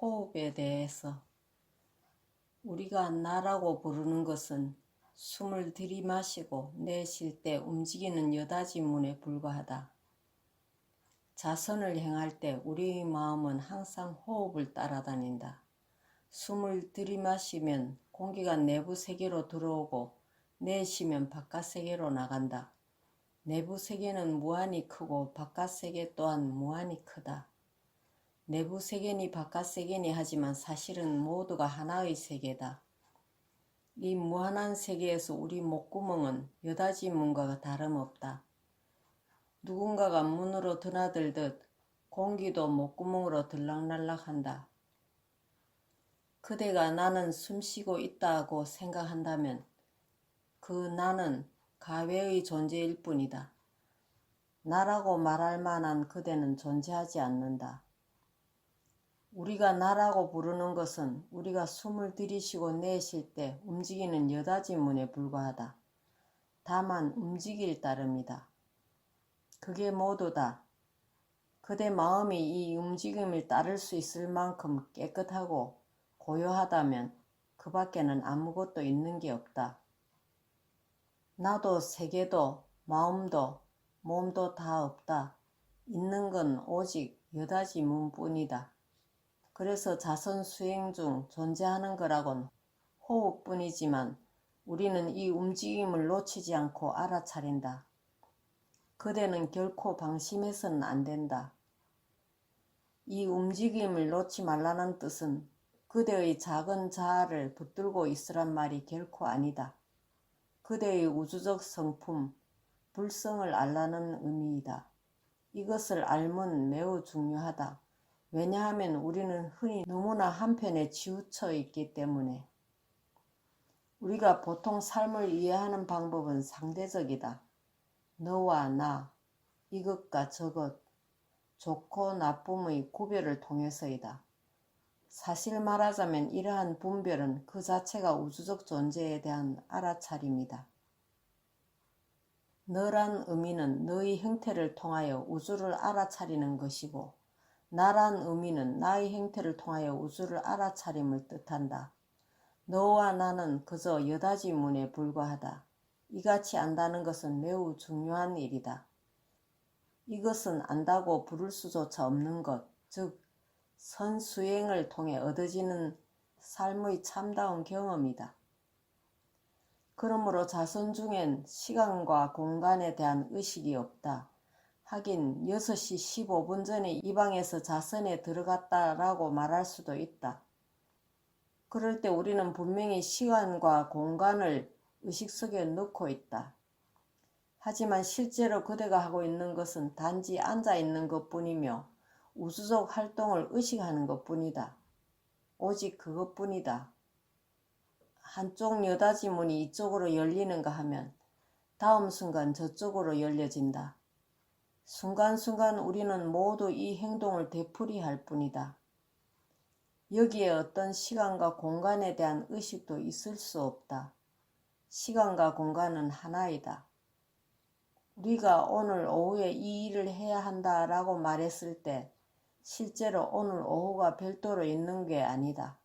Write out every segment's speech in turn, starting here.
호흡에 대해서 우리가 나라고 부르는 것은 숨을 들이마시고 내쉴 때 움직이는 여닫이문에 불과하다. 자선을 행할 때 우리의 마음은 항상 호흡을 따라다닌다. 숨을 들이마시면 공기가 내부 세계로 들어오고 내쉬면 바깥 세계로 나간다. 내부 세계는 무한히 크고 바깥 세계 또한 무한히 크다. 내부 세계니 바깥 세계니 하지만 사실은 모두가 하나의 세계다. 이 무한한 세계에서 우리 목구멍은 여닫이 문과 다름없다. 누군가가 문으로 드나들듯 공기도 목구멍으로 들락날락한다. 그대가 나는 숨쉬고 있다고 생각한다면 그 나는 가외의 존재일 뿐이다. 나라고 말할 만한 그대는 존재하지 않는다. 우리가 나라고 부르는 것은 우리가 숨을 들이쉬고 내쉴 때 움직이는 여닫이문에 불과하다. 다만 움직일 따름이다. 그게 모두다. 그대 마음이 이 움직임을 따를 수 있을 만큼 깨끗하고 고요하다면 그 밖에는 아무것도 있는 게 없다. 나도 세계도 마음도 몸도 다 없다. 있는 건 오직 여닫이문뿐이다. 그래서 자선 수행 중 존재하는 거라곤 호흡뿐이지만 우리는 이 움직임을 놓치지 않고 알아차린다. 그대는 결코 방심해서는 안 된다. 이 움직임을 놓지 말라는 뜻은 그대의 작은 자아를 붙들고 있으란 말이 결코 아니다. 그대의 우주적 성품, 불성을 알라는 의미이다. 이것을 알면 매우 중요하다. 왜냐하면 우리는 흔히 너무나 한편에 치우쳐 있기 때문에. 우리가 보통 삶을 이해하는 방법은 상대적이다. 너와 나, 이것과 저것, 좋고 나쁨의 구별을 통해서이다. 사실 말하자면 이러한 분별은 그 자체가 우주적 존재에 대한 알아차림이다. 너란 의미는 너의 형태를 통하여 우주를 알아차리는 것이고 나란 의미는 나의 형태를 통하여 우주를 알아차림을 뜻한다. 너와 나는 그저 여닫이문에 불과하다. 이같이 안다는 것은 매우 중요한 일이다. 이것은 안다고 부를 수조차 없는 것, 즉 선수행을 통해 얻어지는 삶의 참다운 경험이다. 그러므로 자선 중엔 시간과 공간에 대한 의식이 없다. 하긴 6시 15분 전에 이 방에서 자선에 들어갔다라고 말할 수도 있다. 그럴 때 우리는 분명히 시간과 공간을 의식 속에 넣고 있다. 하지만 실제로 그대가 하고 있는 것은 단지 앉아있는 것뿐이며 우주적 활동을 의식하는 것뿐이다. 오직 그것뿐이다. 한쪽 여닫이문이 이쪽으로 열리는가 하면 다음 순간 저쪽으로 열려진다. 순간순간 우리는 모두 이 행동을 되풀이할 뿐이다. 여기에 어떤 시간과 공간에 대한 의식도 있을 수 없다. 시간과 공간은 하나이다. 우리가 오늘 오후에 이 일을 해야 한다라고 말했을 때 실제로 오늘 오후가 별도로 있는 게 아니다.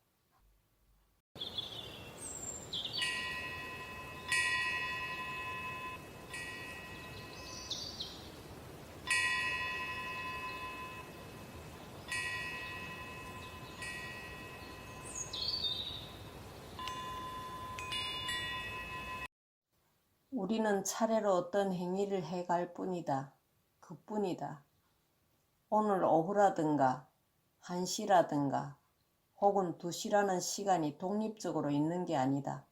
우리는 차례로 어떤 행위를 해갈 뿐이다. 그뿐이다. 오늘 오후라든가 1시라든가 혹은 2시라는 시간이 독립적으로 있는 게 아니다.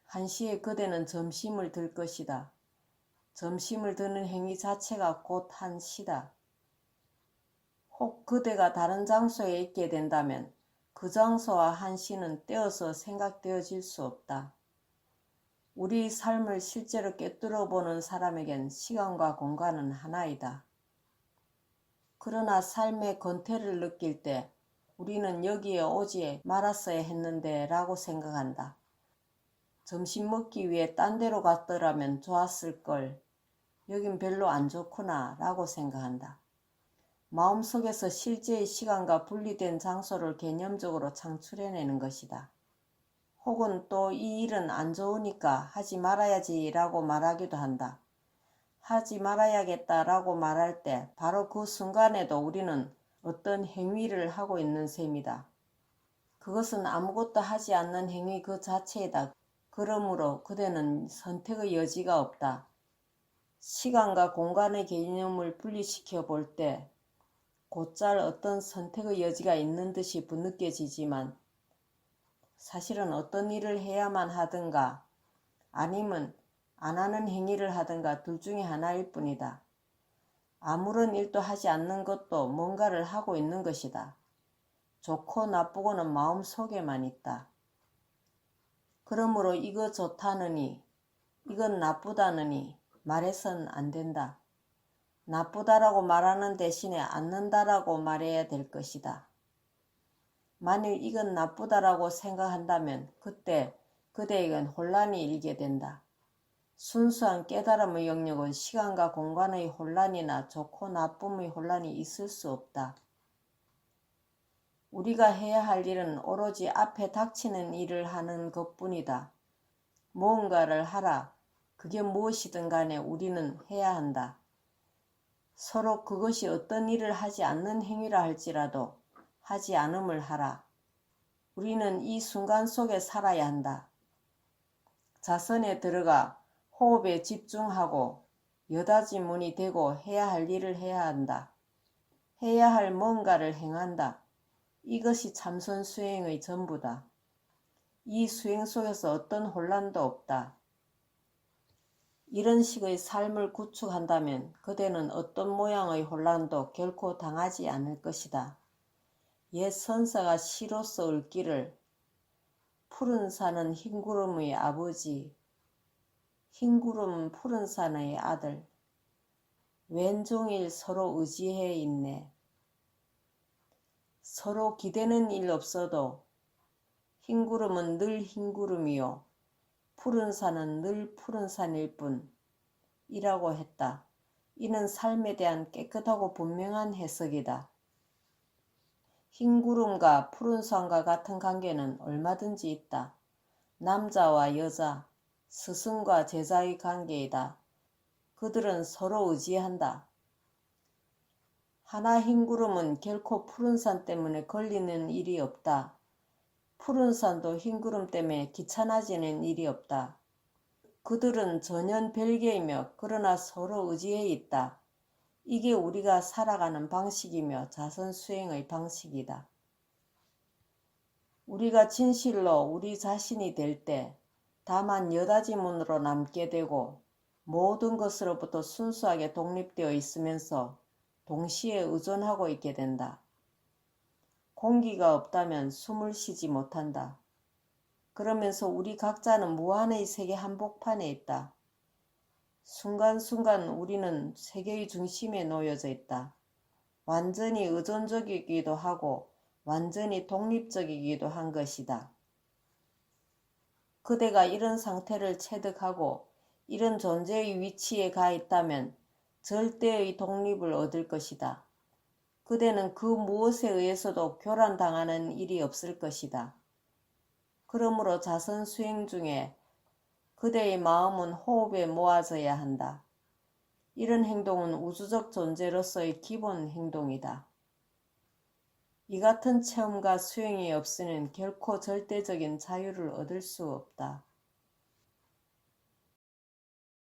1시에 그대는 점심을 들 것이다. 점심을 드는 행위 자체가 곧 1시다. 혹 그대가 다른 장소에 있게 된다면 그 장소와 1시는 떼어서 생각되어질 수 없다. 우리 삶을 실제로 꿰뚫어 보는 사람에겐 시간과 공간은 하나이다. 그러나 삶의 권태를 느낄 때 우리는 여기에 오지 말았어야 했는데 라고 생각한다. 점심 먹기 위해 딴 데로 갔더라면 좋았을 걸. 여긴 별로 안 좋구나 라고 생각한다. 마음속에서 실제의 시간과 분리된 장소를 개념적으로 창출해내는 것이다. 혹은 또 이 일은 안 좋으니까 하지 말아야지 라고 말하기도 한다. 하지 말아야겠다 라고 말할 때 바로 그 순간에도 우리는 어떤 행위를 하고 있는 셈이다. 그것은 아무것도 하지 않는 행위 그 자체이다. 그러므로 그대는 선택의 여지가 없다. 시간과 공간의 개념을 분리시켜 볼 때 곧잘 어떤 선택의 여지가 있는 듯이 느껴지지만 사실은 어떤 일을 해야만 하든가 아니면 안 하는 행위를 하든가 둘 중에 하나일 뿐이다. 아무런 일도 하지 않는 것도 뭔가를 하고 있는 것이다. 좋고 나쁘고는 마음속에만 있다. 그러므로 이거 좋다느니 이건 나쁘다느니 말해선 안 된다. 나쁘다라고 말하는 대신에 않는다라고 말해야 될 것이다. 만일 이건 나쁘다라고 생각한다면 그때 그대에겐 혼란이 일게 된다. 순수한 깨달음의 영역은 시간과 공간의 혼란이나 좋고 나쁨의 혼란이 있을 수 없다. 우리가 해야 할 일은 오로지 앞에 닥치는 일을 하는 것뿐이다. 무언가를 하라. 그게 무엇이든 간에 우리는 해야 한다. 서로 그것이 어떤 일을 하지 않는 행위라 할지라도 하지 않음을 하라. 우리는 이 순간 속에 살아야 한다. 자선에 들어가 호흡에 집중하고 여다지문이 되고 해야 할 일을 해야 한다. 해야 할 뭔가를 행한다. 이것이 참선 수행의 전부다. 이 수행 속에서 어떤 혼란도 없다. 이런 식의 삶을 구축한다면 그대는 어떤 모양의 혼란도 결코 당하지 않을 것이다. 옛 선사가 시로써 읊기를 푸른 산은 흰 구름의 아버지, 흰 구름은 푸른 산의 아들, 왼종일 서로 의지해 있네. 서로 기대는 일 없어도 흰 구름은 늘 흰 구름이요 푸른 산은 늘 푸른 산일 뿐이라고 했다. 이는 삶에 대한 깨끗하고 분명한 해석이다. 흰 구름과 푸른 산과 같은 관계는 얼마든지 있다. 남자와 여자, 스승과 제자의 관계이다. 그들은 서로 의지한다. 하나 흰 구름은 결코 푸른 산 때문에 걸리는 일이 없다. 푸른 산도 흰 구름 때문에 귀찮아지는 일이 없다. 그들은 전혀 별개이며 그러나 서로 의지해 있다. 이게 우리가 살아가는 방식이며 자선수행의 방식이다. 우리가 진실로 우리 자신이 될 때 다만 여다지문으로 남게 되고 모든 것으로부터 순수하게 독립되어 있으면서 동시에 의존하고 있게 된다. 공기가 없다면 숨을 쉬지 못한다. 그러면서 우리 각자는 무한의 세계 한복판에 있다. 순간순간 우리는 세계의 중심에 놓여져 있다. 완전히 의존적이기도 하고 완전히 독립적이기도 한 것이다. 그대가 이런 상태를 체득하고 이런 존재의 위치에 가 있다면 절대의 독립을 얻을 것이다. 그대는 그 무엇에 의해서도 교란당하는 일이 없을 것이다. 그러므로 자선 수행 중에 그대의 마음은 호흡에 모아져야 한다. 이런 행동은 우주적 존재로서의 기본 행동이다. 이 같은 체험과 수행이 없이는 결코 절대적인 자유를 얻을 수 없다.